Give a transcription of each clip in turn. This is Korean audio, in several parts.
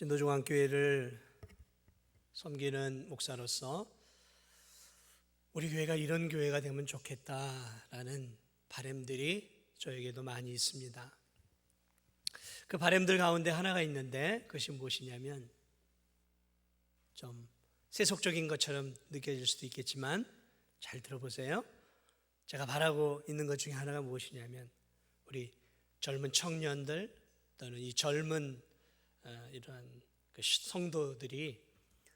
진도중앙교회를 섬기는 목사로서 우리 교회가 이런 교회가 되면 좋겠다라는 바람들이 저에게도 많이 있습니다. 그 바람들 가운데 하나가 있는데 그것이 무엇이냐면 좀 세속적인 것처럼 느껴질 수도 있겠지만 잘 들어보세요. 제가 바라고 있는 것 중에 하나가 무엇이냐면 우리 젊은 청년들 또는 이 젊은 이러한 성도들이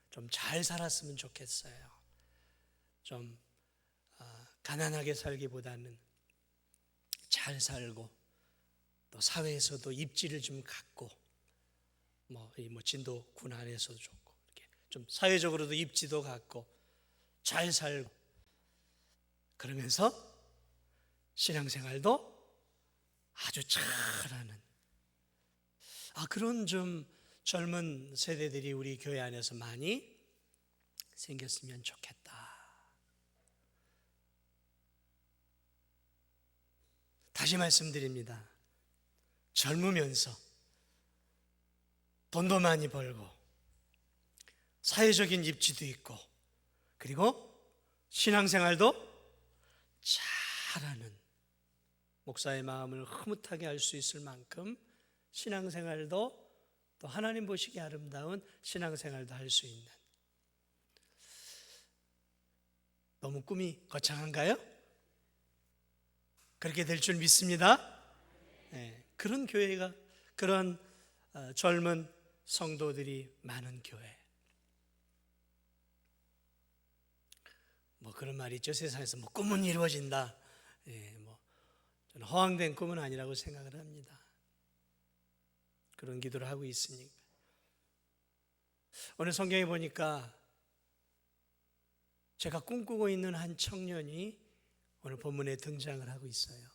좀 잘 살았으면 좋겠어요. 좀 가난하게 살기보다는 잘 살고 또 사회에서도 입지를 좀 갖고 진도 군 안에서도 좋고 이렇게 좀 사회적으로도 입지도 갖고 잘 살고 그러면서 신앙생활도 아주 잘하는 그런 좀 젊은 세대들이 우리 교회 안에서 많이 생겼으면 좋겠다. 다시 말씀드립니다. 젊으면서 돈도 많이 벌고 사회적인 입지도 있고 그리고 신앙생활도 잘하는 목사의 마음을 흐뭇하게 할 수 있을 만큼 신앙생활도 또 하나님 보시기에 아름다운 신앙생활도 할 수 있는 너무 꿈이 거창한가요? 그렇게 될 줄 믿습니다. 네, 그런 교회가 그런 젊은 성도들이 많은 교회. 그런 말이 있죠. 세상에서 꿈은 이루어진다. 저는 허황된 꿈은 아니라고 생각을 합니다. 그런 기도를 하고 있으니까. 오늘 성경에 보니까 제가 꿈꾸고 있는 한 청년이 오늘 본문에 등장을 하고 있어요.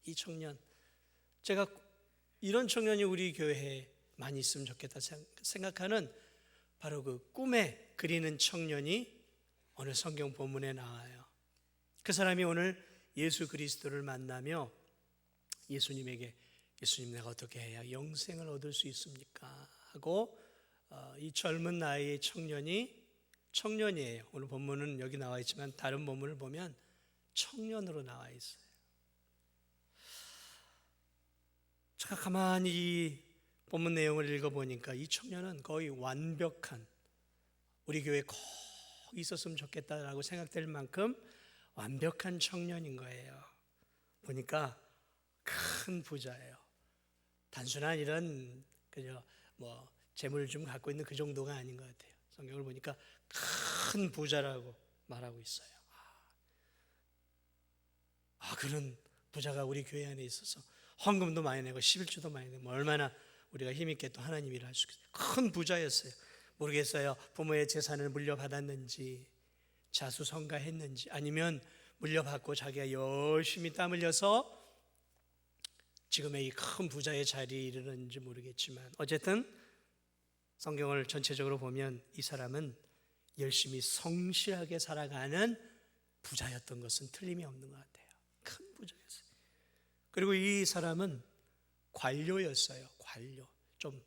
이 청년, 제가 이런 청년이 우리 교회에 많이 있으면 좋겠다 생각하는 바로 그 꿈에 그리는 청년이 오늘 성경 본문에 나와요. 그 사람이 오늘 예수 그리스도를 만나며 예수님에게 예수님 내가 어떻게 해야 영생을 얻을 수 있습니까? 하고 이 젊은 나이의 청년이에요. 오늘 본문은 여기 나와 있지만 다른 본문을 보면 청년으로 나와 있어요. 제가 가만히 이 본문 내용을 읽어보니까 이 청년은 거의 완벽한 우리 교회에 꼭 있었으면 좋겠다라고 생각될 만큼 완벽한 청년인 거예요. 보니까 큰 부자예요. 단순한 이런 그저 재물 좀 갖고 있는 그 정도가 아닌 것 같아요. 성경을 보니까 큰 부자라고 말하고 있어요. 그런 부자가 우리 교회 안에 있어서 헌금도 많이 내고 11조도 많이 내고 얼마나 우리가 힘있게 또 하나님 일을 할 수 있겠어요. 큰 부자였어요. 모르겠어요. 부모의 재산을 물려받았는지 자수성가했는지 아니면 물려받고 자기가 열심히 땀 흘려서 지금의 이 큰 부자의 자리에 이르는지 모르겠지만 어쨌든 성경을 전체적으로 보면 이 사람은 열심히 성실하게 살아가는 부자였던 것은 틀림이 없는 것 같아요. 큰 부자였어요. 그리고 이 사람은 관료였어요. 관료, 좀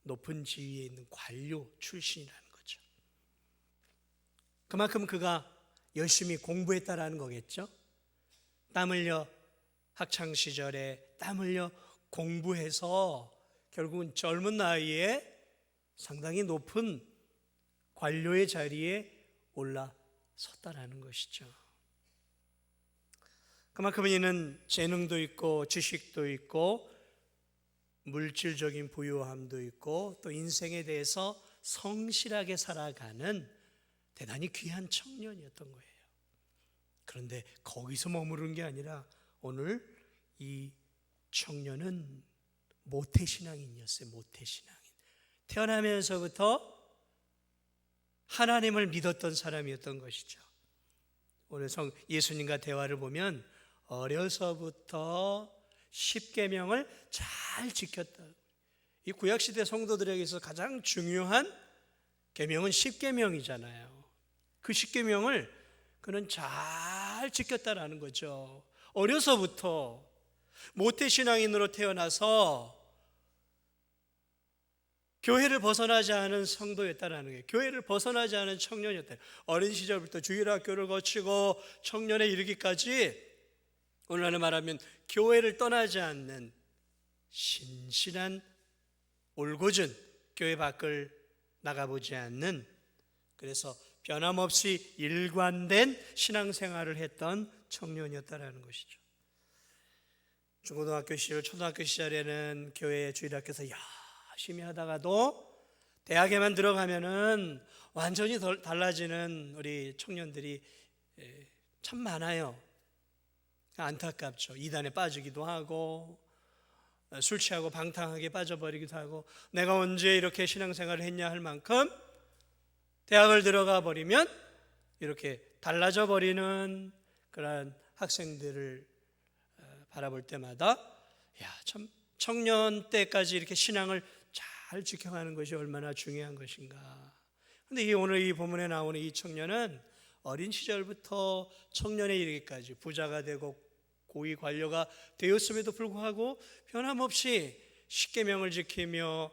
높은 지위에 있는 관료 출신이라는 거죠. 그만큼 그가 열심히 공부했다라는 거겠죠. 땀 흘려 학창시절에 땀 흘려 공부해서 결국은 젊은 나이에 상당히 높은 관료의 자리에 올라섰다라는 것이죠. 그만큼 이는 재능도 있고 지식도 있고 물질적인 부유함도 있고 또 인생에 대해서 성실하게 살아가는 대단히 귀한 청년이었던 거예요. 그런데 거기서 머무른 게 아니라 오늘 이 청년은 모태신앙인이었어요. 모태신앙인. 태어나면서부터 하나님을 믿었던 사람이었던 것이죠. 오늘 예수님과 대화를 보면 어려서부터 십계명을 잘 지켰다. 이 구약시대 성도들에게서 가장 중요한 계명은 십계명이잖아요. 그 십계명을 그는 잘 지켰다라는 거죠. 어려서부터 모태신앙인으로 태어나서 교회를 벗어나지 않은 성도였다라는 거예요. 교회를 벗어나지 않은 청년이었다. 어린 시절부터 주일학교를 거치고 청년에 이르기까지 오늘날로 말하면 교회를 떠나지 않는 신실한 올곧은 교회 밖을 나가보지 않는, 그래서 변함없이 일관된 신앙생활을 했던 청년이었다라는 것이죠. 중고등학교 시절, 초등학교 시절에는 교회 주일학교에서 열심히 하다가도 대학에만 들어가면은 완전히 달라지는 우리 청년들이 참 많아요. 안타깝죠. 이단에 빠지기도 하고 술 취하고 방탕하게 빠져버리기도 하고, 내가 언제 이렇게 신앙생활을 했냐 할 만큼 대학을 들어가 버리면 이렇게 달라져 버리는 그러한 학생들을 바라볼 때마다 참 청년 때까지 이렇게 신앙을 잘 지켜가는 것이 얼마나 중요한 것인가. 그런데 오늘 이 본문에 나오는 이 청년은 어린 시절부터 청년에 이르기까지 부자가 되고 고위 관료가 되었음에도 불구하고 변함없이 십계명을 지키며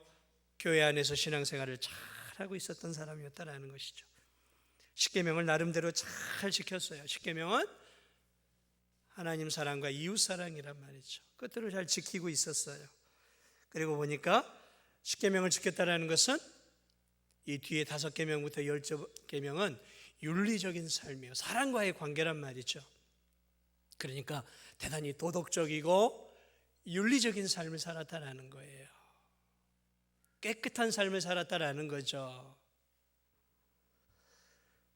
교회 안에서 신앙생활을 잘하고 있었던 사람이었다라는 것이죠. 십계명을 나름대로 잘 지켰어요. 십계명은 하나님 사랑과 이웃 사랑이란 말이죠. 그것들을 잘 지키고 있었어요. 그리고 보니까 십계명을 지켰다라는 것은 이 뒤에 5계명부터 10계명은 윤리적인 삶이에요. 사람과의 관계란 말이죠. 그러니까 대단히 도덕적이고 윤리적인 삶을 살았다라는 거예요. 깨끗한 삶을 살았다라는 거죠.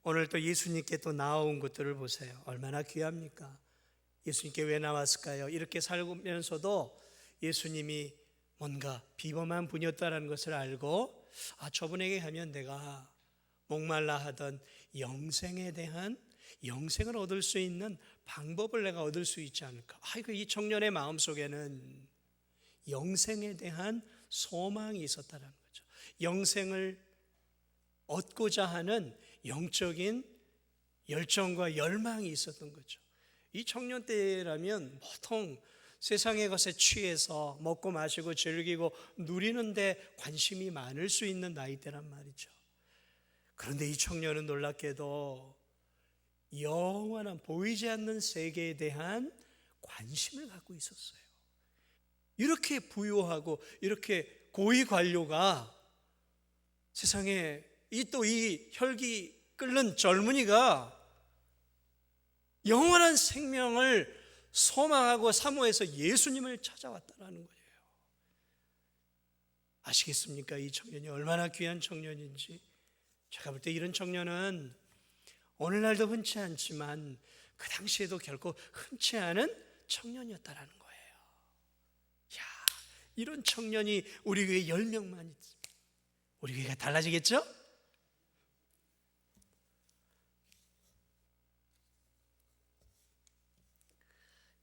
오늘 또 예수님께 또 나온 것들을 보세요. 얼마나 귀합니까? 예수님께 왜 나왔을까요? 이렇게 살면서도 예수님이 뭔가 비범한 분이었다는 것을 알고, 저분에게 가면 내가 목말라 하던 영생에 대한, 영생을 얻을 수 있는 방법을 내가 얻을 수 있지 않을까. 이 청년의 마음속에는 영생에 대한 소망이 있었다는 거죠. 영생을 얻고자 하는 영적인 열정과 열망이 있었던 거죠. 이 청년 때라면 보통 세상의 것에 취해서 먹고 마시고 즐기고 누리는데 관심이 많을 수 있는 나이대란 말이죠. 그런데 이 청년은 놀랍게도 영원한 보이지 않는 세계에 대한 관심을 갖고 있었어요. 이렇게 부유하고 이렇게 고위 관료가 세상에 이 혈기 끓는 젊은이가 영원한 생명을 소망하고 사모해서 예수님을 찾아왔다는 거예요. 아시겠습니까? 이 청년이 얼마나 귀한 청년인지. 제가 볼 때 이런 청년은 오늘날도 흔치 않지만 그 당시에도 결코 흔치 않은 청년이었다라는 거예요. 이런 청년이 우리 교회 10명만 있으면 우리 교회가 달라지겠죠?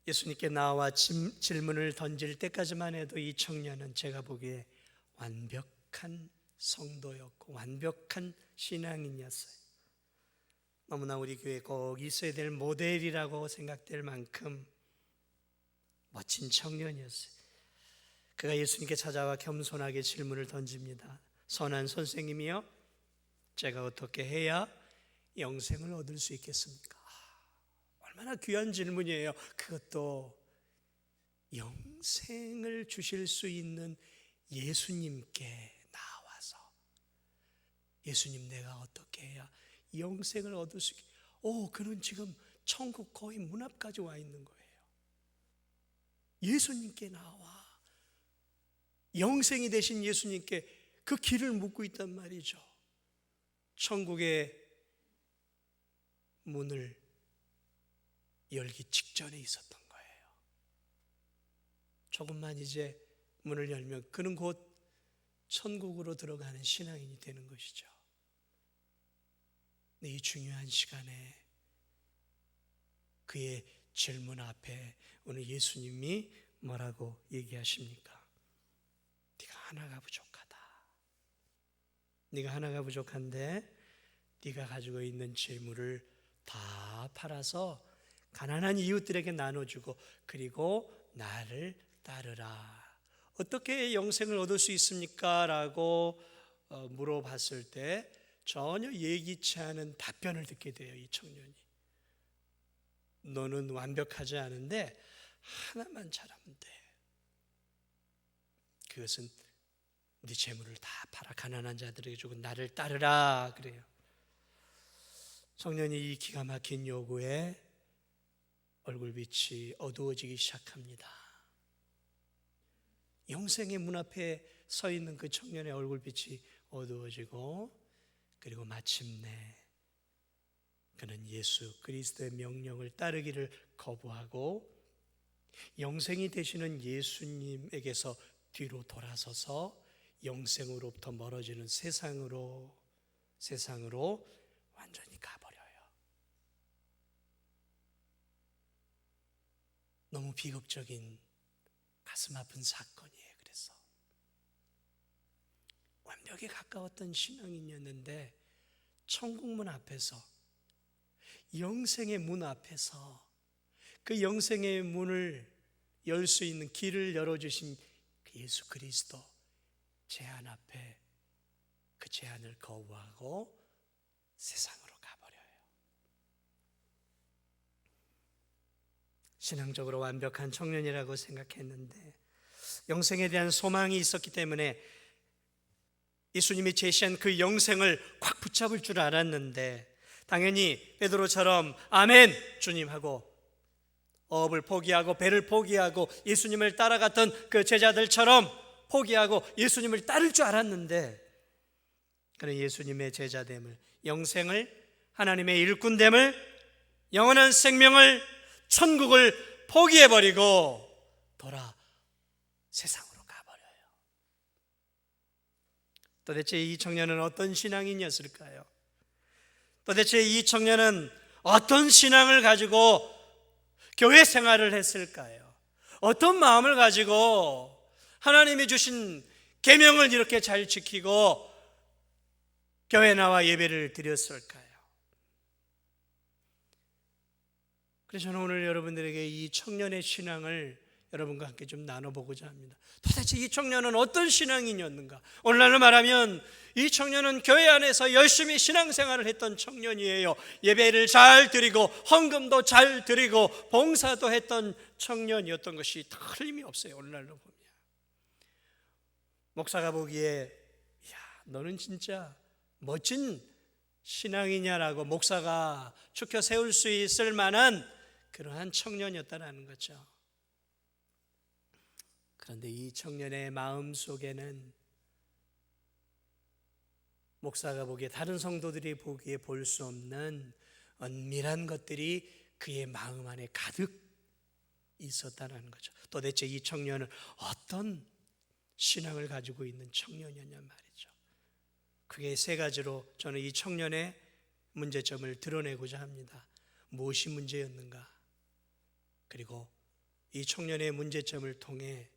예수님께 나와 질문을 던질 때까지만 해도 이 청년은 제가 보기에 완벽한 성도였고 완벽한 신앙인이었어요. 너무나 우리 교회에 꼭 있어야 될 모델이라고 생각될 만큼 멋진 청년이었어요. 그가 예수님께 찾아와 겸손하게 질문을 던집니다. 선한 선생님이여, 제가 어떻게 해야 영생을 얻을 수 있겠습니까? 얼마나 귀한 질문이에요. 그것도 영생을 주실 수 있는 예수님께 나와서, 예수님, 내가 어떻게 해야 영생을 얻을 수 있겠? 그는 지금 천국 거의 문 앞까지 와 있는 거예요. 예수님께 나와 영생이 되신 예수님께 그 길을 묻고 있단 말이죠. 천국의 문을 열기 직전에 있었던 거예요. 조금만 이제 문을 열면 그는 곧 천국으로 들어가는 신앙인이 되는 것이죠. 이 중요한 시간에 그의 질문 앞에 오늘 예수님이 뭐라고 얘기하십니까? 네가 하나가 부족하다. 네가 하나가 부족한데 네가 가지고 있는 재물을 다 팔아서 가난한 이웃들에게 나눠주고 그리고 나를 따르라. 어떻게 영생을 얻을 수 있습니까? 라고 물어봤을 때 전혀 예기치 않은 답변을 듣게 돼요. 이 청년이. 너는 완벽하지 않은데 하나만 잘하면 돼. 그것은 네 재물을 다 팔아 가난한 자들에게 주고 나를 따르라 그래요. 청년이 이 기가 막힌 요구에 얼굴빛이 어두워지기 시작합니다. 영생의 문 앞에 서 있는 그 청년의 얼굴빛이 어두워지고, 그리고 마침내 그는 예수 그리스도의 명령을 따르기를 거부하고 영생이 되시는 예수님에게서 뒤로 돌아서서 영생으로부터 멀어지는 세상으로 완전히 가버려요. 너무 비극적인 가슴 아픈 사건이에요. 그래서 완벽에 가까웠던 신앙인이었는데 천국문 앞에서, 영생의 문 앞에서, 그 영생의 문을 열 수 있는 길을 열어주신 그 예수 그리스도 제한 앞에 그 제한을 거부하고 세상으로 가버려요. 신앙적으로 완벽한 청년이라고 생각했는데 영생에 대한 소망이 있었기 때문에 예수님이 제시한 그 영생을 꽉 붙잡을 줄 알았는데, 당연히 베드로처럼 아멘 주님 하고 어업을 포기하고 배를 포기하고 예수님을 따라갔던 그 제자들처럼 포기하고 예수님을 따를 줄 알았는데, 그런 예수님의 제자됨을, 영생을, 하나님의 일꾼됨을, 영원한 생명을, 천국을 포기해버리고 돌아 세상으로 가버려요. 도대체 이 청년은 어떤 신앙인이었을까요? 도대체 이 청년은 어떤 신앙을 가지고 교회 생활을 했을까요? 어떤 마음을 가지고 하나님이 주신 계명을 이렇게 잘 지키고 교회 나와 예배를 드렸을까요? 그래서 저는 오늘 여러분들에게 이 청년의 신앙을 여러분과 함께 좀 나눠보고자 합니다. 도대체 이 청년은 어떤 신앙인이었는가? 오늘날로 말하면 이 청년은 교회 안에서 열심히 신앙생활을 했던 청년이에요. 예배를 잘 드리고 헌금도 잘 드리고 봉사도 했던 청년이었던 것이 틀림이 없어요. 오늘날로 보면 목사가 보기에 야, 너는 진짜 멋진 신앙이냐라고 목사가 추켜 세울 수 있을 만한 그러한 청년이었다는 거죠. 그런데 이 청년의 마음 속에는 목사가 보기에, 다른 성도들이 보기에 볼 수 없는 은밀한 것들이 그의 마음 안에 가득 있었다는 거죠. 도대체 이 청년은 어떤 신앙을 가지고 있는 청년이었냐 말이죠. 그게 세 가지로 저는 이 청년의 문제점을 드러내고자 합니다. 무엇이 문제였는가? 그리고 이 청년의 문제점을 통해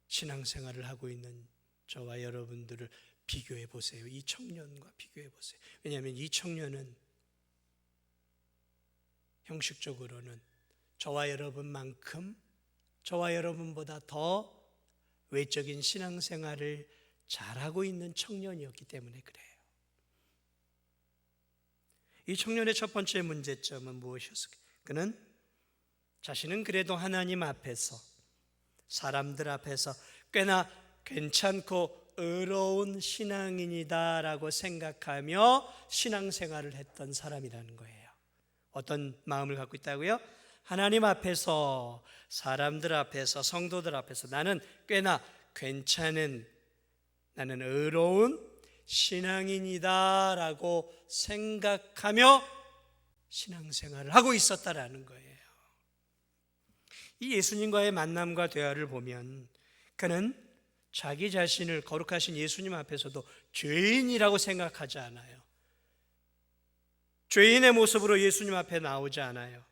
신앙생활을 하고 있는 저와 여러분들을 비교해 보세요. 이 청년과 비교해 보세요. 왜냐하면 이 청년은 형식적으로는 저와 여러분만큼, 저와 여러분보다 더 외적인 신앙생활을 잘하고 있는 청년이었기 때문에 그래요. 이 청년의 첫 번째 문제점은 무엇이었을까요? 그는 자신은 그래도 하나님 앞에서, 사람들 앞에서 꽤나 괜찮고 의로운 신앙인이다라고 생각하며 신앙생활을 했던 사람이라는 거예요. 어떤 마음을 갖고 있다고요? 하나님 앞에서, 사람들 앞에서, 성도들 앞에서 나는 꽤나 괜찮은, 나는 의로운 신앙인이다라고 생각하며 신앙생활을 하고 있었다라는 거예요. 이 예수님과의 만남과 대화를 보면 그는 자기 자신을 거룩하신 예수님 앞에서도 죄인이라고 생각하지 않아요. 죄인의 모습으로 예수님 앞에 나오지 않아요.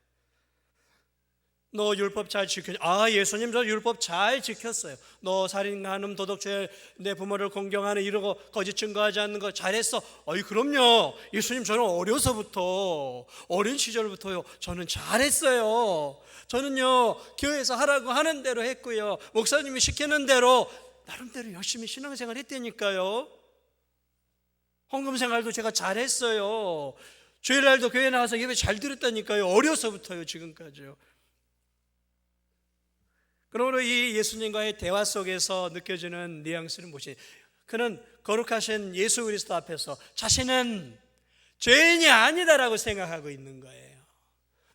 너 율법 잘 지켰냐? 예수님 저 율법 잘 지켰어요. 너 살인, 간음, 도덕죄, 내 부모를 공경하는 이러고 거짓 증거하지 않는 거 잘했어. 그럼요. 예수님 저는 어려서부터, 어린 시절부터요, 저는 잘했어요. 저는요, 교회에서 하라고 하는 대로 했고요, 목사님이 시키는 대로 나름대로 열심히 신앙생활 했다니까요. 헌금 생활도 제가 잘했어요. 주일날도 교회 나와서 예배 잘 드렸다니까요. 어려서부터요, 지금까지요. 그러므로 이 예수님과의 대화 속에서 느껴지는 뉘앙스는 무엇이냐? 그는 거룩하신 예수 그리스도 앞에서 자신은 죄인이 아니다라고 생각하고 있는 거예요.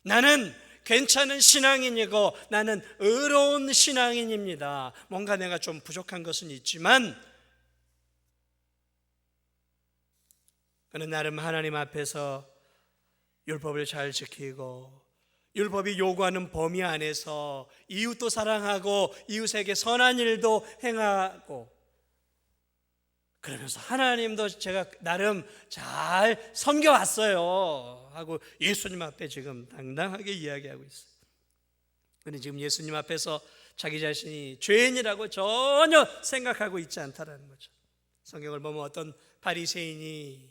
나는 괜찮은 신앙인이고 나는 의로운 신앙인입니다. 뭔가 내가 좀 부족한 것은 있지만 그는 나름 하나님 앞에서 율법을 잘 지키고 율법이 요구하는 범위 안에서 이웃도 사랑하고 이웃에게 선한 일도 행하고, 그러면서 하나님도 제가 나름 잘 섬겨왔어요 하고 예수님 앞에 지금 당당하게 이야기하고 있어요. 그는 지금 예수님 앞에서 자기 자신이 죄인이라고 전혀 생각하고 있지 않다라는 거죠. 성경을 보면 어떤 바리새인이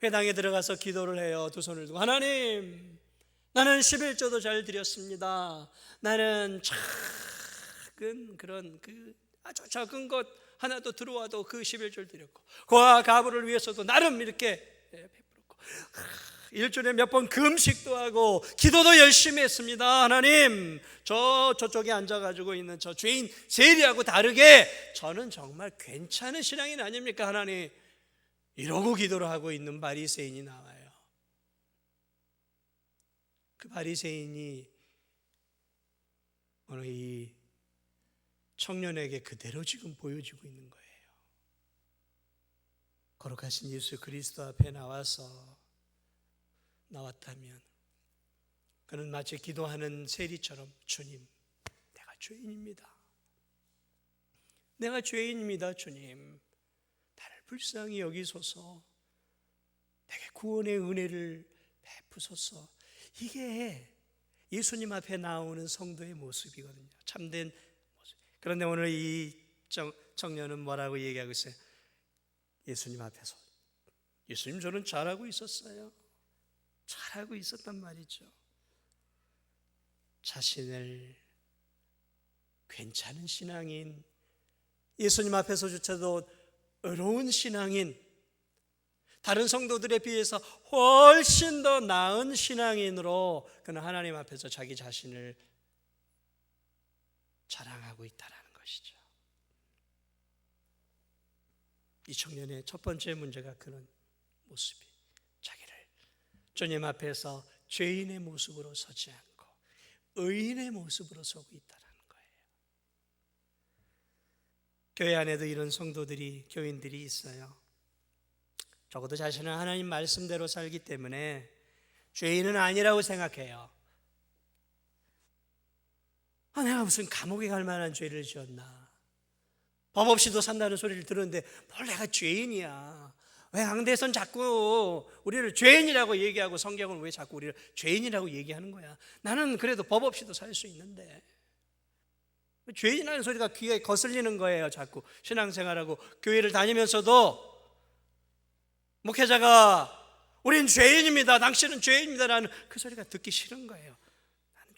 회당에 들어가서 기도를 해요. 두 손을 들고, 하나님, 나는 11조도 잘 드렸습니다. 나는 작은 그런 아주 작은 것 하나도 들어와도 그 11조를 드렸고, 고아 가부를 위해서도 나름 이렇게 베풀었고, 일주일에 몇 번 금식도 하고 기도도 열심히 했습니다. 하나님, 저쪽에 앉아가지고 있는 저 죄인 세리하고 다르게 저는 정말 괜찮은 신앙인 아닙니까 하나님? 이러고 기도를 하고 있는 바리새인이 나와요. 그 바리새인이 오늘 이 청년에게 그대로 지금 보여지고 있는 거예요. 거룩하신 예수 그리스도 앞에 나왔다면 그는 마치 기도하는 세리처럼, 주님, 내가 죄인입니다. 내가 죄인입니다. 주님, 나를 불쌍히 여기소서. 내게 구원의 은혜를 베푸소서. 이게 예수님 앞에 나오는 성도의 모습이거든요. 참된 모습. 그런데 오늘 이 청년은 뭐라고 얘기하고 있어요? 예수님 앞에서, 예수님 저는 잘하고 있었어요. 잘하고 있었단 말이죠. 자신을 괜찮은 신앙인, 예수님 앞에서조차도 의로운 신앙인, 다른 성도들에 비해서 훨씬 더 나은 신앙인으로 그는 하나님 앞에서 자기 자신을 자랑하고 있다는 것이죠. 이 청년의 첫 번째 문제가 그런 모습이, 자기를 주님 앞에서 죄인의 모습으로 서지 않고 의인의 모습으로 서고 있다는 거예요. 교회 안에도 이런 성도들이, 교인들이 있어요. 적어도 자신은 하나님 말씀대로 살기 때문에 죄인은 아니라고 생각해요. 내가 무슨 감옥에 갈 만한 죄를 지었나, 법 없이도 산다는 소리를 들었는데 뭘 내가 죄인이야. 왜 강대에선 자꾸 우리를 죄인이라고 얘기하고 성경은 왜 자꾸 우리를 죄인이라고 얘기하는 거야? 나는 그래도 법 없이도 살 수 있는데. 죄인이라는 소리가 귀에 거슬리는 거예요. 자꾸 신앙생활하고 교회를 다니면서도 목회자가 우린 죄인입니다, 당신은 죄인입니다라는 그 소리가 듣기 싫은 거예요. 나는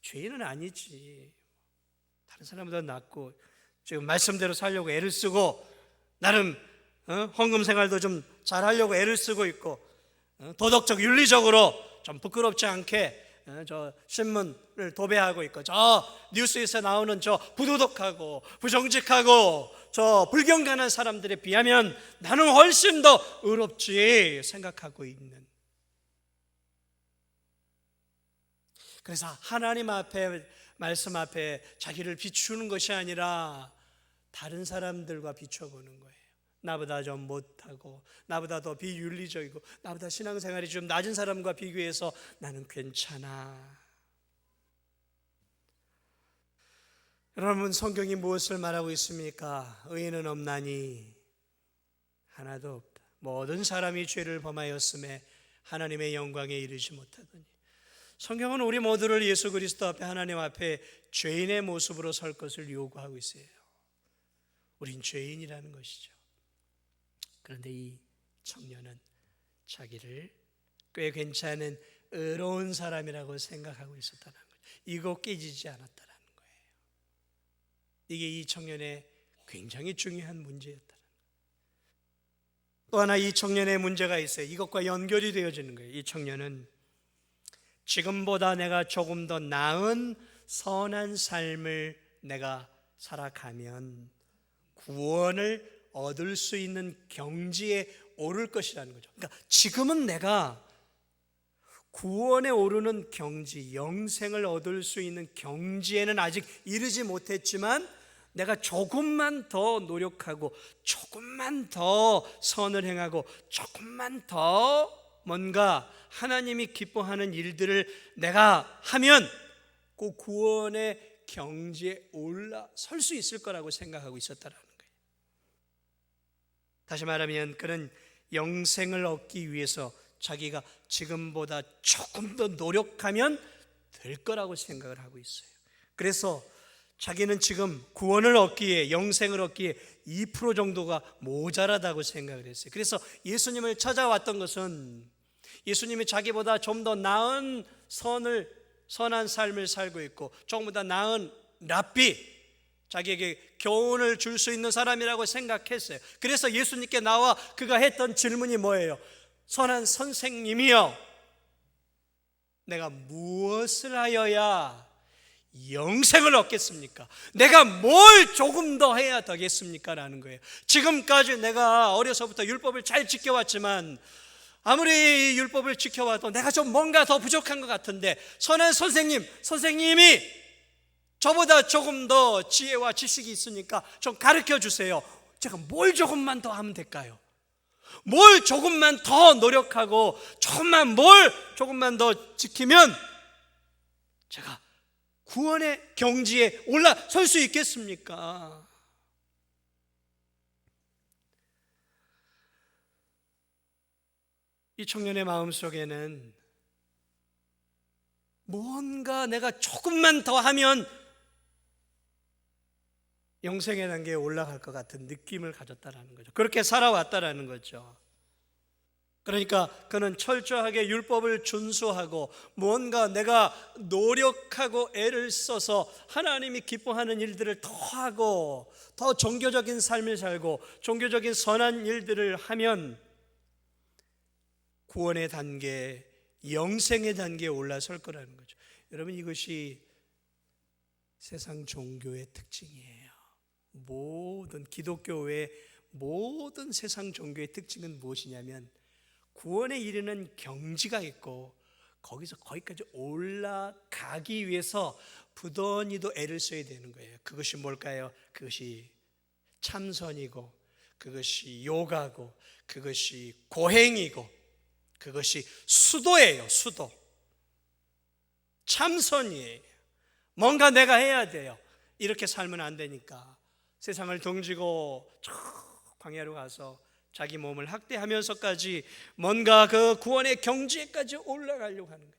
죄인은 아니지. 다른 사람보다 낫고 지금 말씀대로 살려고 애를 쓰고 나름 헌금 생활도 좀 잘하려고 애를 쓰고 있고, 도덕적 윤리적으로 좀 부끄럽지 않게 저 신문을 도배하고 있고, 저 뉴스에서 나오는 저 부도덕하고 부정직하고 저 불경건한 사람들에 비하면 나는 훨씬 더 의롭지 생각하고 있는. 그래서 하나님 앞에, 말씀 앞에 자기를 비추는 것이 아니라 다른 사람들과 비춰보는 거예요. 나보다 좀 못하고, 나보다 더 비윤리적이고, 나보다 신앙생활이 좀 낮은 사람과 비교해서 나는 괜찮아. 여러분, 성경이 무엇을 말하고 있습니까? 의인은 없나니 하나도 없다. 모든 사람이 죄를 범하였음에 하나님의 영광에 이르지 못하더니. 성경은 우리 모두를 예수 그리스도 앞에, 하나님 앞에 죄인의 모습으로 설 것을 요구하고 있어요. 우린 죄인이라는 것이죠. 그런데 이 청년은 자기를 꽤 괜찮은 의로운 사람이라고 생각하고 있었다는 거예요. 이거 깨지지 않았다는 거예요. 이게 이 청년의 굉장히 중요한 문제였다는 거예요. 또 하나 이 청년의 문제가 있어요. 이것과 연결이 되어지는 거예요. 이 청년은 지금보다 내가 조금 더 나은 선한 삶을 내가 살아가면 구원을 얻을 수 있는 경지에 오를 것이라는 거죠. 그러니까 지금은 내가 구원에 오르는 경지, 영생을 얻을 수 있는 경지에는 아직 이르지 못했지만 내가 조금만 더 노력하고 조금만 더 선을 행하고 조금만 더 뭔가 하나님이 기뻐하는 일들을 내가 하면 그 구원의 경지에 올라설 수 있을 거라고 생각하고 있었다라는 거예요. 다시 말하면 그는 영생을 얻기 위해서 자기가 지금보다 조금 더 노력하면 될 거라고 생각을 하고 있어요. 그래서 자기는 지금 구원을 얻기에, 영생을 얻기에 2% 정도가 모자라다고 생각을 했어요. 그래서 예수님을 찾아왔던 것은 예수님이 자기보다 좀 더 나은 선한 삶을 살고 있고 조금보다 나은 랍비, 자기에게 교훈을 줄 수 있는 사람이라고 생각했어요. 그래서 예수님께 나와 그가 했던 질문이 뭐예요? 선한 선생님이여, 내가 무엇을 하여야 영생을 얻겠습니까? 내가 뭘 조금 더 해야 되겠습니까? 라는 거예요. 지금까지 내가 어려서부터 율법을 잘 지켜왔지만 아무리 율법을 지켜와도 내가 좀 뭔가 더 부족한 것 같은데 선한 선생님이 저보다 조금 더 지혜와 지식이 있으니까 좀 가르쳐 주세요. 제가 뭘 조금만 더 하면 될까요? 뭘 조금만 더 노력하고 조금만 더 지키면 제가 구원의 경지에 올라설 수 있겠습니까? 이 청년의 마음속에는 뭔가 내가 조금만 더 하면 영생의 단계에 올라갈 것 같은 느낌을 가졌다라는 거죠. 그렇게 살아왔다라는 거죠. 그러니까 그는 철저하게 율법을 준수하고 뭔가 내가 노력하고 애를 써서 하나님이 기뻐하는 일들을 더 하고 더 종교적인 삶을 살고 종교적인 선한 일들을 하면 구원의 단계, 영생의 단계에 올라설 거라는 거죠. 여러분, 이것이 세상 종교의 특징이에요. 모든 기독교의 모든 세상 종교의 특징은 무엇이냐면 구원에 이르는 경지가 있고 거기서 거기까지 올라가기 위해서 부단히도 애를 써야 되는 거예요. 그것이 뭘까요? 그것이 참선이고 그것이 요가고 그것이 고행이고 그것이 수도예요. 수도, 참선이에요. 뭔가 내가 해야 돼요. 이렇게 살면 안 되니까 세상을 등지고 저 광야로 가서 자기 몸을 학대하면서까지 뭔가 그 구원의 경지에까지 올라가려고 하는 거예요.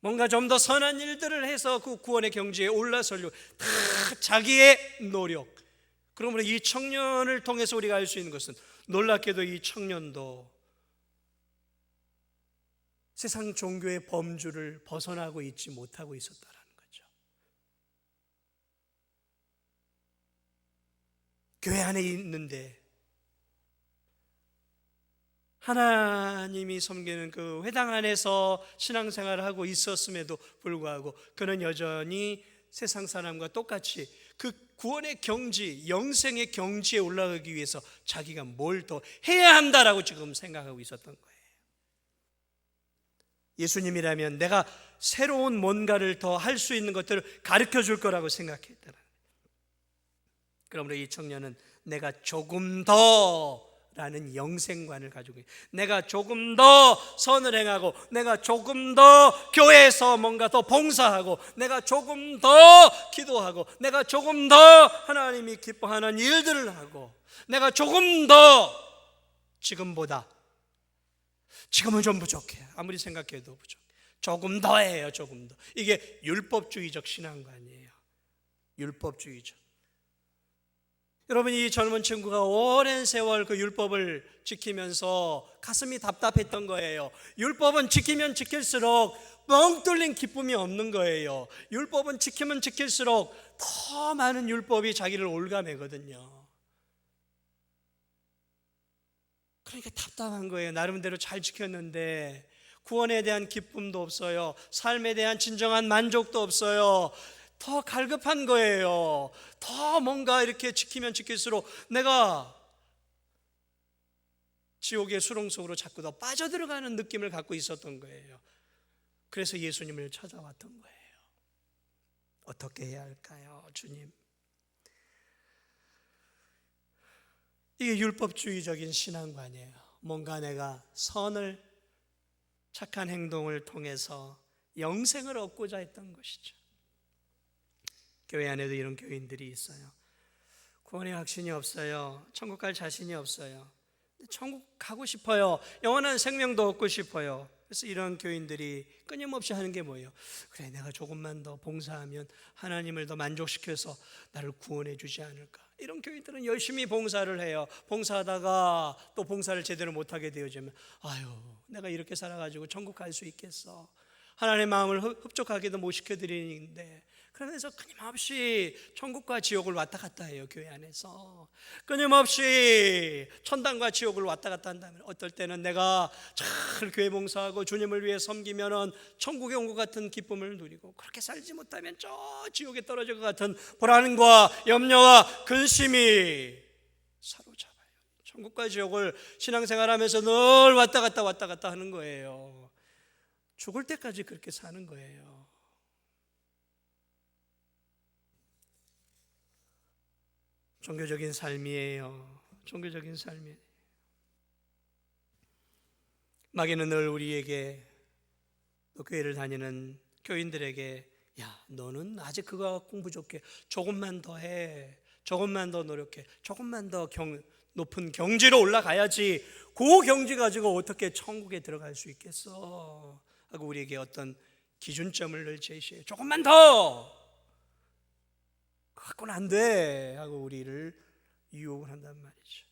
뭔가 좀 더 선한 일들을 해서 그 구원의 경지에 올라서려고 다 자기의 노력. 그러므로 이 청년을 통해서 우리가 알 수 있는 것은 놀랍게도 이 청년도 세상 종교의 범주를 벗어나고 있지 못하고 있었다라는 거죠. 교회 안에 있는데 하나님이 섬기는 그 회당 안에서 신앙생활을 하고 있었음에도 불구하고 그는 여전히 세상 사람과 똑같이 그 구원의 경지, 영생의 경지에 올라가기 위해서 자기가 뭘 더 해야 한다라고 지금 생각하고 있었던 거예요. 예수님이라면 내가 새로운 뭔가를 더 할 수 있는 것들을 가르쳐 줄 거라고 생각했다는 거예요. 그러므로 이 청년은 내가 조금 더 라는 영생관을 가지고 있어요. 내가 조금 더 선을 행하고 내가 조금 더 교회에서 뭔가 더 봉사하고 내가 조금 더 기도하고 내가 조금 더 하나님이 기뻐하는 일들을 하고 내가 조금 더 지금은 좀 부족해. 아무리 생각해도 부족해. 조금 더 해요. 조금 더. 이게 율법주의적 신앙관이에요. 율법주의적. 여러분, 이 젊은 친구가 오랜 세월 그 율법을 지키면서 가슴이 답답했던 거예요. 율법은 지키면 지킬수록 뻥 뚫린 기쁨이 없는 거예요. 율법은 지키면 지킬수록 더 많은 율법이 자기를 올가매거든요. 그러니까 답답한 거예요. 나름대로 잘 지켰는데 구원에 대한 기쁨도 없어요. 삶에 대한 진정한 만족도 없어요. 더 갈급한 거예요. 더 뭔가 이렇게 지키면 지킬수록 내가 지옥의 수렁 속으로 자꾸 더 빠져들어가는 느낌을 갖고 있었던 거예요. 그래서 예수님을 찾아왔던 거예요. 어떻게 해야 할까요, 주님? 이게 율법주의적인 신앙관이에요. 뭔가 내가 선을, 착한 행동을 통해서 영생을 얻고자 했던 것이죠. 교회 안에도 이런 교인들이 있어요. 구원의 확신이 없어요. 천국 갈 자신이 없어요. 천국 가고 싶어요. 영원한 생명도 얻고 싶어요. 그래서 이런 교인들이 끊임없이 하는 게 뭐예요? 그래, 내가 조금만 더 봉사하면 하나님을 더 만족시켜서 나를 구원해 주지 않을까? 이런 교인들은 열심히 봉사를 해요. 봉사하다가 또 봉사를 제대로 못하게 되어지면 아유, 내가 이렇게 살아가지고 천국 갈 수 있겠어? 하나님의 마음을 흡족하게도 못 시켜드리는데, 그러면서 끊임없이 천국과 지옥을 왔다 갔다 해요. 교회 안에서 끊임없이 천당과 지옥을 왔다 갔다 한다면, 어떨 때는 내가 잘 교회 봉사하고 주님을 위해 섬기면은 천국에 온 것 같은 기쁨을 누리고, 그렇게 살지 못하면 저 지옥에 떨어질 것 같은 불안과 염려와 근심이 사로잡아요. 천국과 지옥을 신앙생활하면서 늘 왔다 갔다 하는 거예요. 죽을 때까지 그렇게 사는 거예요. 종교적인 삶이에요. 종교적인 삶이에요. 마귀는 늘 우리에게, 또 교회를 다니는 교인들에게, 야, 너는 아직 그거 공부 좋게 조금만 더 해, 조금만 더 노력해, 조금만 더 높은 경지로 올라가야지, 그 경지 가지고 어떻게 천국에 들어갈 수 있겠어 하고 우리에게 어떤 기준점을 늘 제시해요. 조금만 더 갖고는 안 돼 하고 우리를 유혹을 한단 말이죠.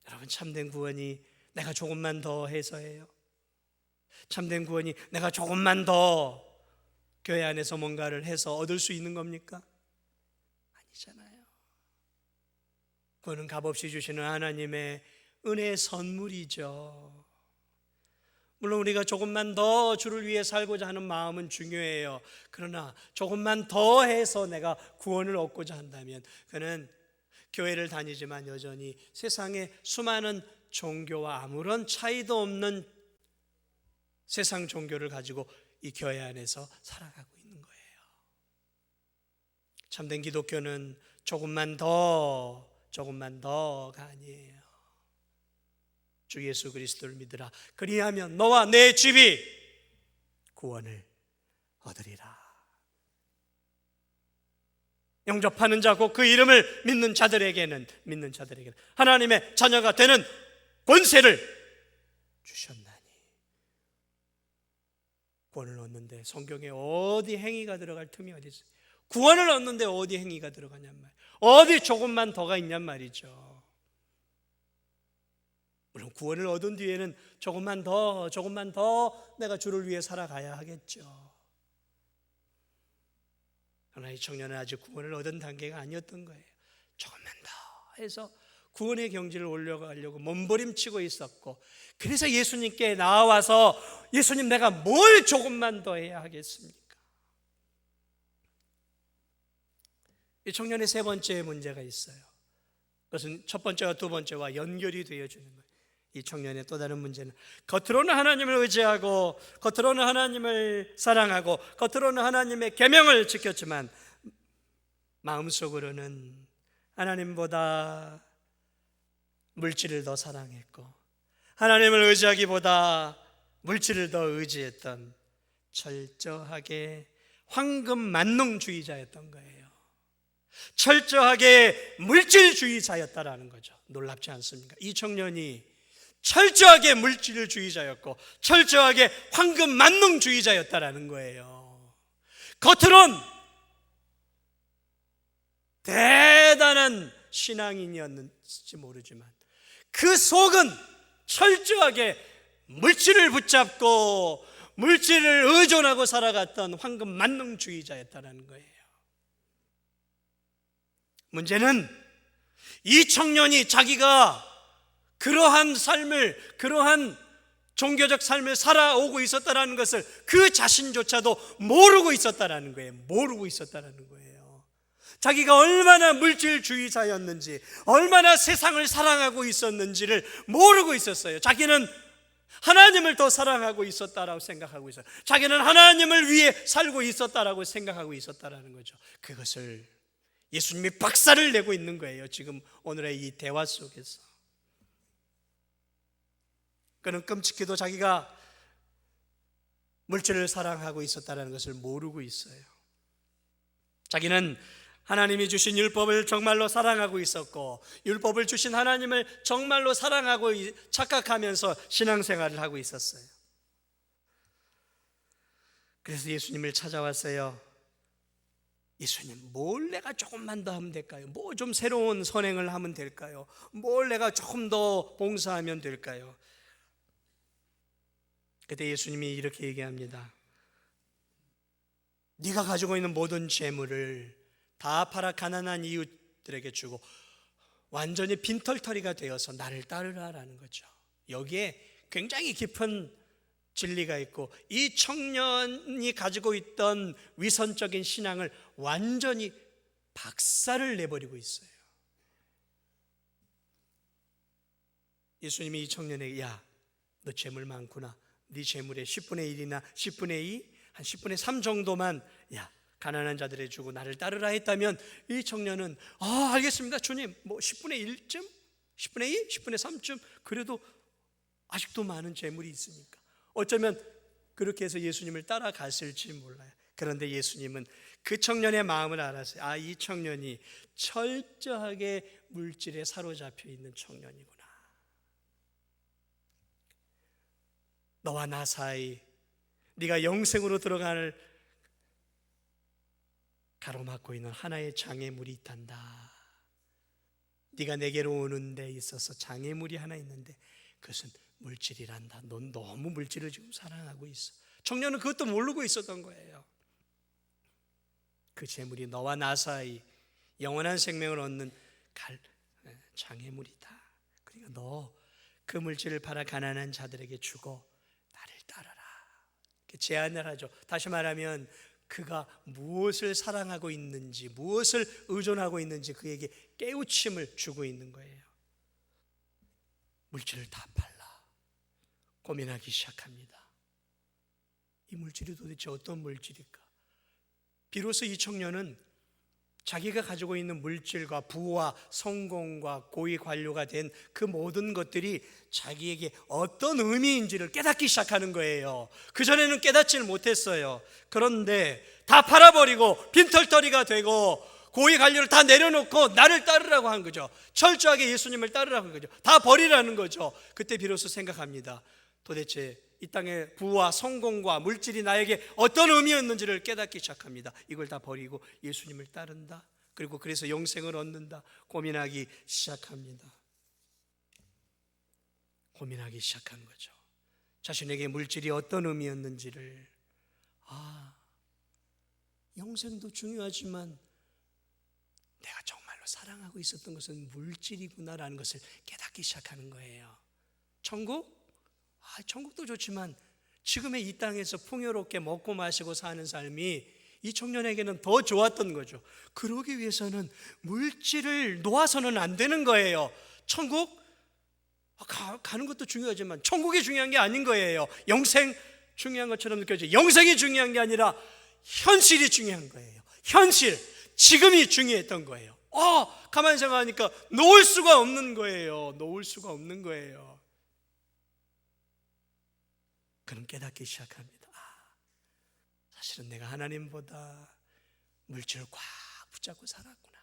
여러분, 참된 구원이 내가 조금만 더 해서 해요? 참된 구원이 내가 조금만 더 교회 안에서 뭔가를 해서 얻을 수 있는 겁니까? 아니잖아요. 구원은 값없이 주시는 하나님의 은혜의 선물이죠. 물론 우리가 조금만 더 주를 위해 살고자 하는 마음은 중요해요. 그러나 조금만 더 해서 내가 구원을 얻고자 한다면, 그는 교회를 다니지만 여전히 세상의 수많은 종교와 아무런 차이도 없는 세상 종교를 가지고 이 교회 안에서 살아가고 있는 거예요. 참된 기독교는 조금만 더가 아니에요. 주 예수 그리스도를 믿으라. 그리하면 너와 내 집이 구원을 얻으리라. 영접하는 자고 그 이름을 믿는 자들에게는 하나님의 자녀가 되는 권세를 주셨나니. 구원을 얻는데 성경에 어디 행위가 들어갈 틈이 어디 있어요? 구원을 얻는데 어디 행위가 들어가냔 말이에요. 어디 조금만 더가 있냔 말이죠. 물론 구원을 얻은 뒤에는 조금만 더 내가 주를 위해 살아가야 하겠죠. 그러나 이 청년은 아직 구원을 얻은 단계가 아니었던 거예요. 조금만 더 해서 구원의 경지를 올려가려고 몸부림치고 있었고, 그래서 예수님께 나와서 예수님, 내가 뭘 조금만 더 해야 하겠습니까? 이 청년의 세 번째 문제가 있어요. 그것은 첫 번째와 두 번째와 연결이 되어지는 거예요. 이 청년의 또 다른 문제는, 겉으로는 하나님을 의지하고 겉으로는 하나님을 사랑하고 겉으로는 하나님의 계명을 지켰지만 마음속으로는 하나님보다 물질을 더 사랑했고 하나님을 의지하기보다 물질을 더 의지했던 철저하게 황금 만능주의자였던 거예요. 철저하게 물질주의자였다라는 거죠. 놀랍지 않습니까? 이 청년이 철저하게 물질주의자였고 철저하게 황금 만능주의자였다라는 거예요. 겉으론 대단한 신앙인이었는지 모르지만 그 속은 철저하게 물질을 붙잡고 물질을 의존하고 살아갔던 황금 만능주의자였다는 거예요. 문제는 이 청년이 자기가 그러한 삶을, 그러한 종교적 삶을 살아오고 있었다는 것을 그 자신조차도 모르고 있었다는 거예요. 모르고 있었다는 거예요. 자기가 얼마나 물질주의자였는지, 얼마나 세상을 사랑하고 있었는지를 모르고 있었어요. 자기는 하나님을 더 사랑하고 있었다라고 생각하고 있어요. 자기는 하나님을 위해 살고 있었다라고 생각하고 있었다라는 거죠. 그것을 예수님이 박살을 내고 있는 거예요. 지금 오늘의 이 대화 속에서. 그는 끔찍히도 자기가 물질을 사랑하고 있었다는 것을 모르고 있어요. 자기는 하나님이 주신 율법을 정말로 사랑하고 있었고 율법을 주신 하나님을 정말로 사랑하고 착각하면서 신앙생활을 하고 있었어요. 그래서 예수님을 찾아왔어요. 예수님, 뭘 내가 조금만 더 하면 될까요? 뭐 좀 새로운 선행을 하면 될까요? 뭘 내가 조금 더 봉사하면 될까요? 그때 예수님이 이렇게 얘기합니다. 네가 가지고 있는 모든 재물을 다 팔아 가난한 이웃들에게 주고 완전히 빈털터리가 되어서 나를 따르라라는 거죠. 여기에 굉장히 깊은 진리가 있고 이 청년이 가지고 있던 위선적인 신앙을 완전히 박살을 내버리고 있어요. 예수님이 이 청년에게 야, 너 재물 많구나. 네 재물의 10분의 1이나 10분의 2, 한 10분의 3 정도만 야, 가난한 자들에 주고 나를 따르라 했다면 이 청년은 알겠습니다 주님, 뭐 10분의 1쯤? 10분의 2? 10분의 3쯤? 그래도 아직도 많은 재물이 있으니까 어쩌면 그렇게 해서 예수님을 따라갔을지 몰라요. 그런데 예수님은 그 청년의 마음을 알았어요. 이 청년이 철저하게 물질에 사로잡혀 있는 청년이구나. 너와 나 사이 네가 영생으로 들어갈 가로막고 있는 하나의 장애물이 있단다. 네가 내게로 오는 데 있어서 장애물이 하나 있는데 그것은 물질이란다. 넌 너무 물질을 지금 사랑하고 있어. 청년은 그것도 모르고 있었던 거예요. 그 재물이 너와 나 사이 영원한 생명을 얻는 장애물이다. 그러니까 너 그 물질을 팔아 가난한 자들에게 주고 나를 따르라. 제안을 하죠. 다시 말하면 그가 무엇을 사랑하고 있는지, 무엇을 의존하고 있는지 그에게 깨우침을 주고 있는 거예요. 물질을 다 팔라. 고민하기 시작합니다. 이 물질이 도대체 어떤 물질일까? 비로소 이 청년은 자기가 가지고 있는 물질과 부와 성공과 고위 관료가 된 그 모든 것들이 자기에게 어떤 의미인지를 깨닫기 시작하는 거예요. 그전에는 깨닫지를 못했어요. 그런데 다 팔아버리고 빈털터리가 되고 고위 관료를 다 내려놓고 나를 따르라고 한 거죠. 철저하게 예수님을 따르라고 한 거죠. 다 버리라는 거죠. 그때 비로소 생각합니다. 도대체 이 땅의 부와 성공과 물질이 나에게 어떤 의미였는지를 깨닫기 시작합니다. 이걸 다 버리고 예수님을 따른다. 그리고 그래서 영생을 얻는다. 고민하기 시작합니다. 고민하기 시작한 거죠. 자신에게 물질이 어떤 의미였는지를. 영생도 중요하지만 내가 정말로 사랑하고 있었던 것은 물질이구나라는 것을 깨닫기 시작하는 거예요. 천국? 천국도 좋지만 지금의 이 땅에서 풍요롭게 먹고 마시고 사는 삶이 이 청년에게는 더 좋았던 거죠. 그러기 위해서는 물질을 놓아서는 안 되는 거예요. 천국? 가는 것도 중요하지만 천국이 중요한 게 아닌 거예요. 영생 중요한 것처럼 느껴져요. 영생이 중요한 게 아니라 현실이 중요한 거예요. 현실, 지금이 중요했던 거예요. 가만히 생각하니까 놓을 수가 없는 거예요. 놓을 수가 없는 거예요. 그럼 깨닫기 시작합니다. 사실은 내가 하나님보다 물질을 꽉 붙잡고 살았구나.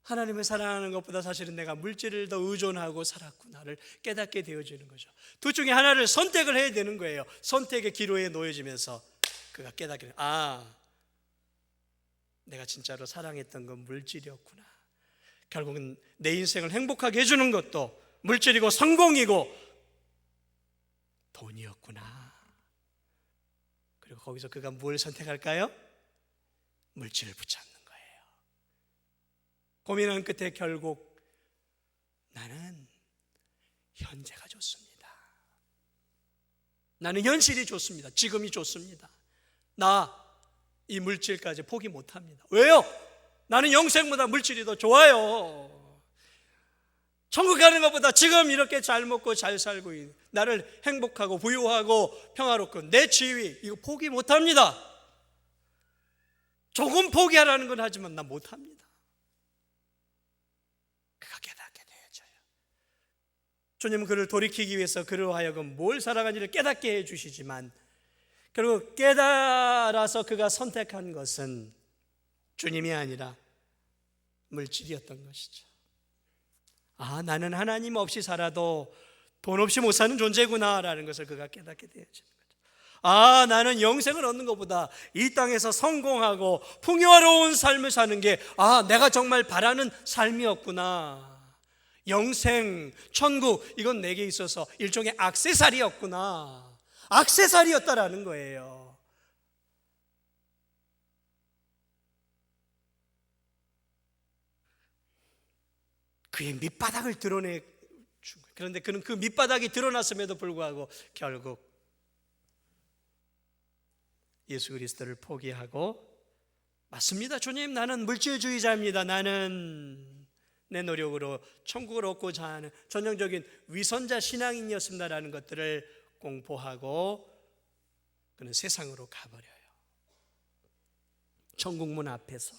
하나님을 사랑하는 것보다 사실은 내가 물질을 더 의존하고 살았구나를 깨닫게 되어지는 거죠. 둘 중에 하나를 선택을 해야 되는 거예요. 선택의 기로에 놓여지면서 그가 깨닫게 돼요. 내가 진짜로 사랑했던 건 물질이었구나. 결국은 내 인생을 행복하게 해주는 것도 물질이고 성공이고 돈이었구나. 그리고 거기서 그가 뭘 선택할까요? 물질을 붙잡는 거예요. 고민한 끝에 결국 나는 현재가 좋습니다. 나는 현실이 좋습니다. 지금이 좋습니다. 나 이 물질까지 포기 못합니다. 왜요? 나는 영생보다 물질이 더 좋아요. 천국 가는 것보다 지금 이렇게 잘 먹고 잘 살고 나를 행복하고 부유하고 평화롭고 내 지위 이거 포기 못합니다. 조금 포기하라는 건 하지만 나 못합니다. 그가 깨닫게 되어져요. 주님은 그를 돌이키기 위해서 그로 하여금 뭘 살아가는지를 깨닫게 해주시지만 결국 깨달아서 그가 선택한 것은 주님이 아니라 물질이었던 것이죠. 나는 하나님 없이 살아도 돈 없이 못 사는 존재구나라는 것을 그가 깨닫게 되어지는 거죠. 나는 영생을 얻는 것보다 이 땅에서 성공하고 풍요로운 삶을 사는 게 내가 정말 바라는 삶이었구나. 영생, 천국 이건 내게 있어서 일종의 액세서리였구나. 액세서리였다라는 거예요. 그의 밑바닥을 드러내 준 거예요. 그런데 그는 그 밑바닥이 드러났음에도 불구하고 결국 예수 그리스도를 포기하고 맞습니다. 주님, 나는 물질주의자입니다. 나는 내 노력으로 천국을 얻고자 하는 전형적인 위선자 신앙인이었습니다라는 것들을 공포하고 그는 세상으로 가버려요. 천국문 앞에서.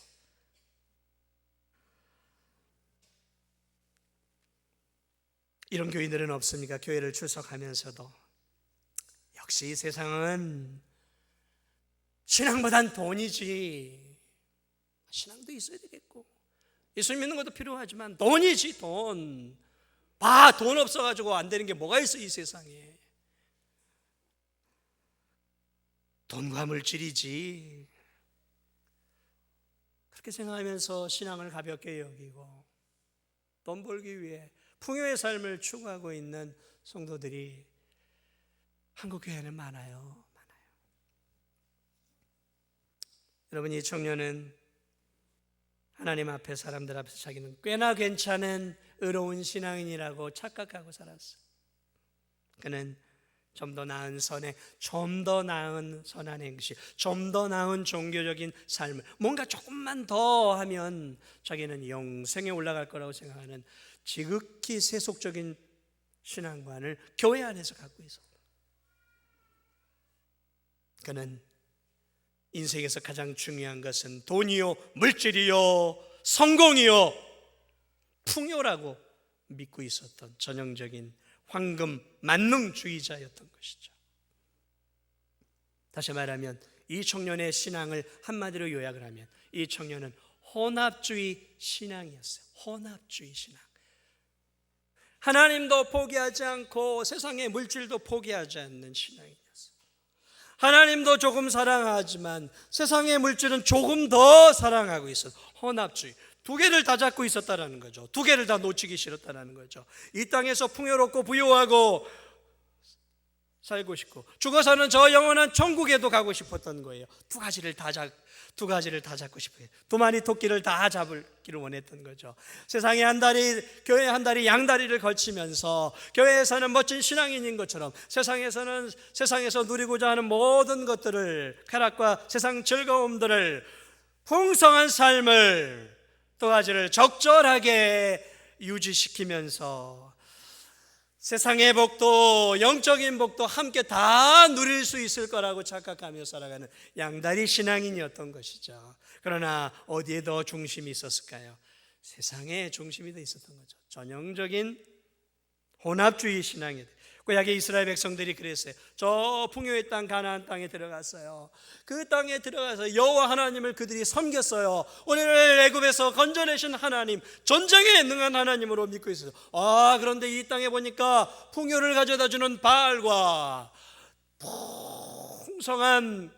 이런 교인들은 없습니까? 교회를 출석하면서도 역시 세상은 신앙보단 돈이지. 신앙도 있어야 되겠고 예수 믿는 것도 필요하지만 돈이지 돈. 돈 없어가지고 안 되는 게 뭐가 있어 이 세상에. 돈과 물질이지. 그렇게 생각하면서 신앙을 가볍게 여기고 돈 벌기 위해 풍요의 삶을 추구하고 있는 성도들이 한국 교회는 많아요. 여러분, 이 청년은 하나님 앞에 사람들 앞에서 자기는 꽤나 괜찮은 의로운 신앙인이라고 착각하고 살았어요. 그는 좀 더 나은 선행, 좀 더 나은 선한 행실, 좀 더 나은 종교적인 삶을 뭔가 조금만 더 하면 자기는 영생에 올라갈 거라고 생각하는 지극히 세속적인 신앙관을 교회 안에서 갖고 있었다. 그는 인생에서 가장 중요한 것은 돈이요, 물질이요, 성공이요, 풍요라고 믿고 있었던 전형적인 황금 만능주의자였던 것이죠. 다시 말하면 이 청년의 신앙을 한마디로 요약을 하면 이 청년은 혼합주의 신앙이었어요. 혼합주의 신앙. 하나님도 포기하지 않고 세상의 물질도 포기하지 않는 신앙이었어요. 하나님도 조금 사랑하지만 세상의 물질은 조금 더 사랑하고 있어요. 혼합주의. 두 개를 다 잡고 있었다라는 거죠. 두 개를 다 놓치기 싫었다라는 거죠. 이 땅에서 풍요롭고 부유하고 살고 싶고 죽어서는 저 영원한 천국에도 가고 싶었던 거예요. 두 가지를 다 잡고 싶어요. 두 마리 토끼를 다 잡기를 원했던 거죠. 세상에 한 다리, 교회 한 다리, 양다리를 걸치면서 교회에서는 멋진 신앙인인 것처럼 세상에서 누리고자 하는 모든 것들을, 쾌락과 세상 즐거움들을, 풍성한 삶을, 두 가지를 적절하게 유지시키면서 세상의 복도, 영적인 복도 함께 다 누릴 수 있을 거라고 착각하며 살아가는 양다리 신앙인이었던 것이죠. 그러나 어디에 더 중심이 있었을까요? 세상에 중심이 더 있었던 거죠. 전형적인 혼합주의 신앙이었어요. 구약의 이스라엘 백성들이 그랬어요. 저 풍요의 땅 가나안 땅에 들어갔어요. 그 땅에 들어가서 여호와 하나님을 그들이 섬겼어요. 우리를 애굽에서 건져내신 하나님, 전쟁에 능한 하나님으로 믿고 있어요. 그런데 이 땅에 보니까 풍요를 가져다 주는 바알과 풍성한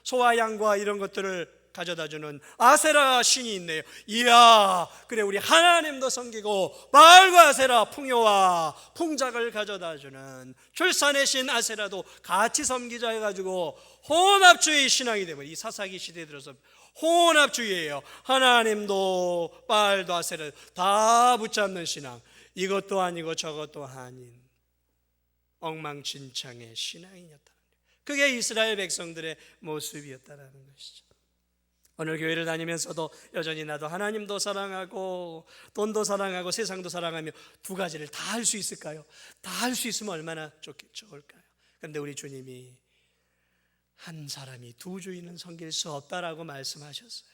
소와 양과 이런 것들을 가져다주는 아세라 신이 있네요. 이야, 그래 우리 하나님도 섬기고 바알과 아세라, 풍요와 풍작을 가져다주는 출산의 신 아세라도 같이 섬기자 해가지고 혼합주의 신앙이 되면, 이 사사기 시대에 들어서 혼합주의예요. 하나님도 바알도 아세라 다 붙잡는 신앙, 이것도 아니고 저것도 아닌 엉망진창의 신앙이었다. 그게 이스라엘 백성들의 모습이었다라는 것이죠. 오늘 교회를 다니면서도 여전히 나도 하나님도 사랑하고 돈도 사랑하고 세상도 사랑하며 두 가지를 다 할 수 있을까요? 다 할 수 있으면 얼마나 좋을까요? 그런데 우리 주님이 한 사람이 두 주인은 섬길 수 없다라고 말씀하셨어요.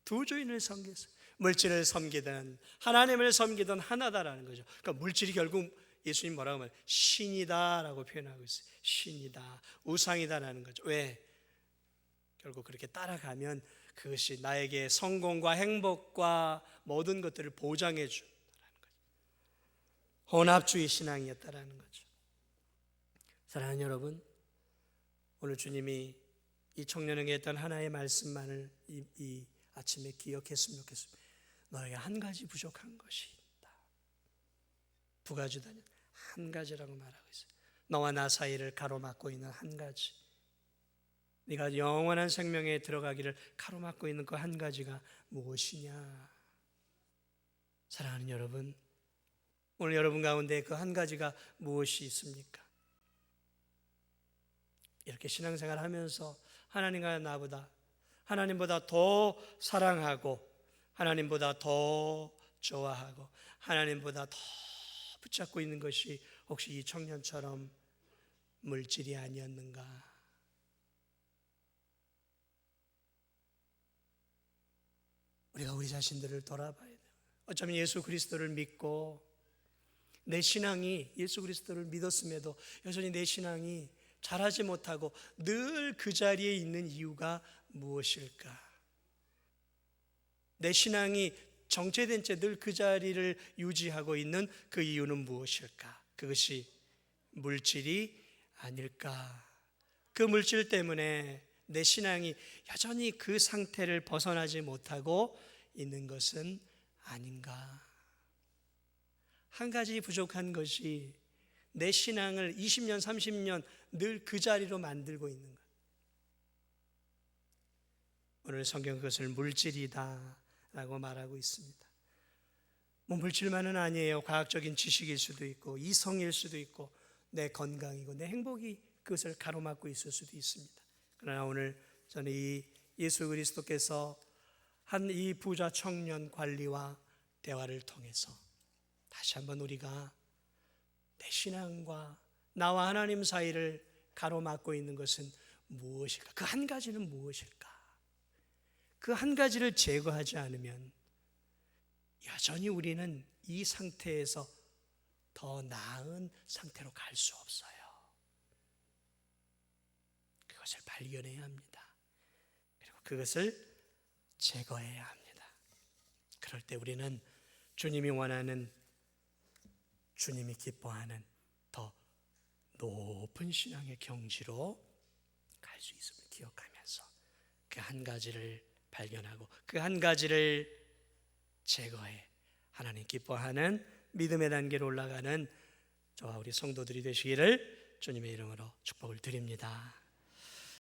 두 주인을 섬겼어요. 물질을 섬기든 하나님을 섬기든 하나다라는 거죠. 그러니까 물질이 결국 예수님 뭐라고 하면 신이다라고 표현하고 있어요. 신이다, 우상이다라는 거죠. 왜? 결국 그렇게 따라가면 그것이 나에게 성공과 행복과 모든 것들을 보장해 준다는 거죠. 혼합주의 신앙이었다라는 거죠. 사랑하는 여러분, 오늘 주님이 이 청년에게 했던 하나의 말씀만을 이 아침에 기억했으면 좋겠습니다. 너에게 한 가지 부족한 것이 있다. 두 가지도 아니라 한 가지라고 말하고 있어요. 너와 나 사이를 가로막고 있는 한 가지, 네가 영원한 생명에 들어가기를 가로막고 있는 그 한 가지가 무엇이냐? 사랑하는 여러분, 오늘 여러분 가운데 그 한 가지가 무엇이 있습니까? 이렇게 신앙생활 하면서 하나님과 나보다, 하나님보다 더 사랑하고 하나님보다 더 좋아하고 하나님보다 더 붙잡고 있는 것이 혹시 이 청년처럼 물질이 아니었는가? 우리가 우리 자신들을 돌아봐야 돼요. 어쩌면 예수 그리스도를 믿고 내 신앙이, 예수 그리스도를 믿었음에도 여전히 내 신앙이 자라지 못하고 늘 그 자리에 있는 이유가 무엇일까? 내 신앙이 정체된 채 늘 그 자리를 유지하고 있는 그 이유는 무엇일까? 그것이 물질이 아닐까? 그 물질 때문에 내 신앙이 여전히 그 상태를 벗어나지 못하고 있는 것은 아닌가? 한 가지 부족한 것이 내 신앙을 20년, 30년 늘 그 자리로 만들고 있는 것. 오늘 성경 그것을 물질이다 라고 말하고 있습니다. 물질만은 아니에요. 과학적인 지식일 수도 있고 이성일 수도 있고 내 건강이고 내 행복이 그것을 가로막고 있을 수도 있습니다. 그러나 오늘 저는 이 예수 그리스도께서 한 이 부자 청년 관리와 대화를 통해서 다시 한번 우리가 내 신앙과 나와 하나님 사이를 가로막고 있는 것은 무엇일까? 그 한 가지는 무엇일까? 그 한 가지를 제거하지 않으면 여전히 우리는 이 상태에서 더 나은 상태로 갈 수 없어요. 그것을 발견해야 합니다. 그리고 그것을 제거해야 합니다. 그럴 때 우리는 주님이 원하는, 주님이 기뻐하는 더 높은 신앙의 경지로 갈 수 있음을 기억하면서 그 한 가지를 발견하고 그 한 가지를 제거해 하나님 기뻐하는 믿음의 단계로 올라가는 저와 우리 성도들이 되시기를 주님의 이름으로 축복을 드립니다.